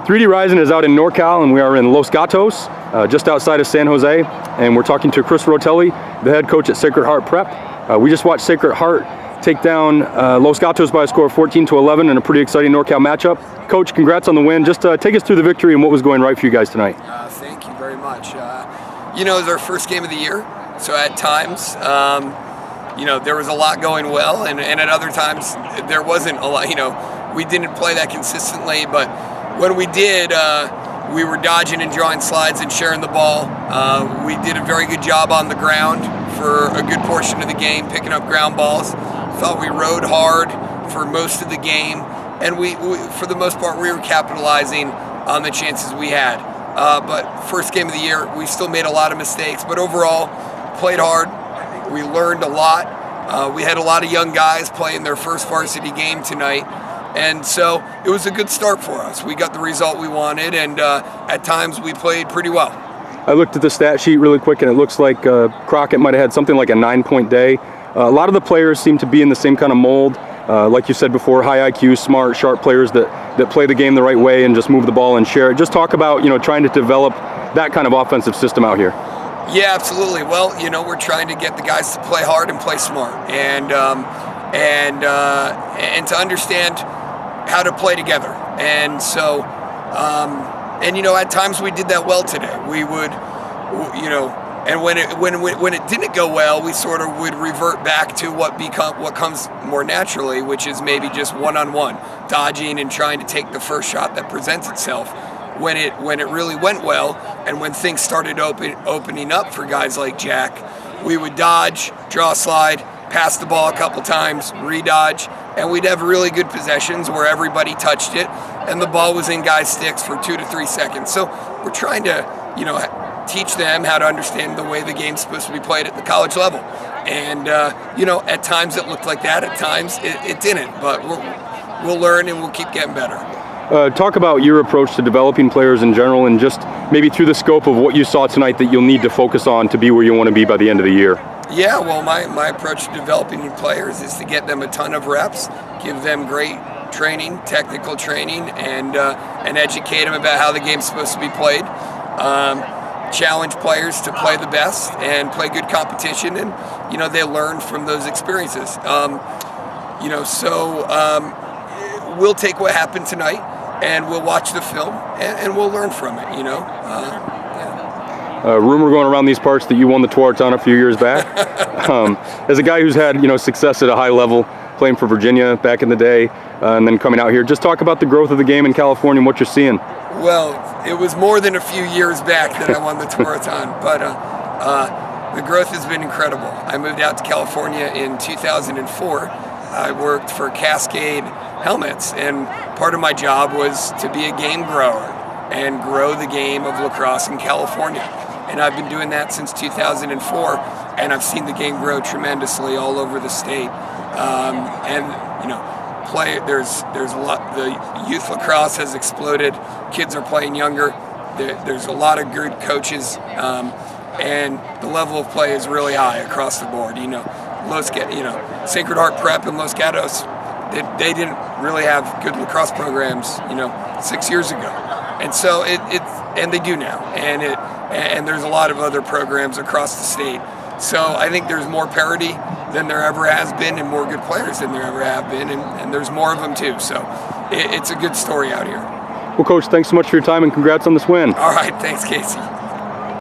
3D Rising is out in NorCal, and we are in Los Gatos, just outside of San Jose, and we're talking to Chris Rotelli, the head coach at Sacred Heart Prep. We just watched Sacred Heart take down Los Gatos by a score of 14-11 in a pretty exciting NorCal matchup. Coach, congrats on the win. Just take us through the victory and what was going right for you guys tonight. Thank you very much. It was our first game of the year, so at times, there was a lot going well, and at other times there wasn't a lot. We didn't play that consistently, but when we did, we were dodging and drawing slides and sharing the ball. We did a very good job on the ground for a good portion of the game, picking up ground balls. Thought we rode hard for most of the game, and we for the most part, we were capitalizing on the chances we had. But first game of the year, we still made a lot of mistakes, but overall, played hard. We learned a lot. We had a lot of young guys playing their first varsity game tonight. And so it was a good start for us. We got the result we wanted, and at times we played pretty well. I looked at the stat sheet really quick, and it looks like Crockett might have had something like a 9-point day. A lot of the players seem to be in the same kind of mold. Like you said before, high IQ, smart, sharp players that play the game the right way and just move the ball and share it. Just talk about trying to develop that kind of offensive system out here. Yeah, absolutely. Well, we're trying to get the guys to play hard and play smart, and to understand how to play together. And so, at times we did that well today. We would, and when it didn't go well, we sort of would revert back to what comes more naturally, which is maybe just one-on-one, dodging and trying to take the first shot that presents itself. When it really went well, and when things started opening up for guys like Jack, we would dodge, draw a slide, pass the ball a couple times, re-dodge, and we'd have really good possessions where everybody touched it, and the ball was in guys' sticks for 2 to 3 seconds. So we're trying to, teach them how to understand the way the game's supposed to be played at the college level. And, at times it looked like that, at times it didn't, but we'll learn and we'll keep getting better. Talk about your approach to developing players in general, and just maybe through the scope of what you saw tonight that you'll need to focus on to be where you want to be by the end of the year. Yeah, well, my approach to developing new players is to get them a ton of reps, give them great training, technical training, and educate them about how the game's supposed to be played. Challenge players to play the best and play good competition, and they learn from those experiences. We'll take what happened tonight, and we'll watch the film, and we'll learn from it. Rumor going around these parts that you won the Tewaaraton a few years back. As a guy who's had success at a high level, playing for Virginia back in the day, and then coming out here, just talk about the growth of the game in California and what you're seeing. Well, it was more than a few years back that I won the Tewaaraton, but the growth has been incredible. I moved out to California in 2004. I worked for Cascade Helmets, and part of my job was to be a game grower and grow the game of lacrosse in California. And I've been doing that since 2004, and I've seen the game grow tremendously all over the state. There's a lot. The youth lacrosse has exploded. Kids are playing younger. There's a lot of good coaches, and the level of play is really high across the board. Sacred Heart Prep and Los Gatos, they didn't really have good lacrosse programs, 6 years ago, and so and they do now, and there's a lot of other programs across the state. So I think there's more parity than there ever has been, and more good players than there ever have been, and there's more of them too. So it's a good story out here. Well, Coach, thanks so much for your time, and congrats on this win. All right, thanks, Casey.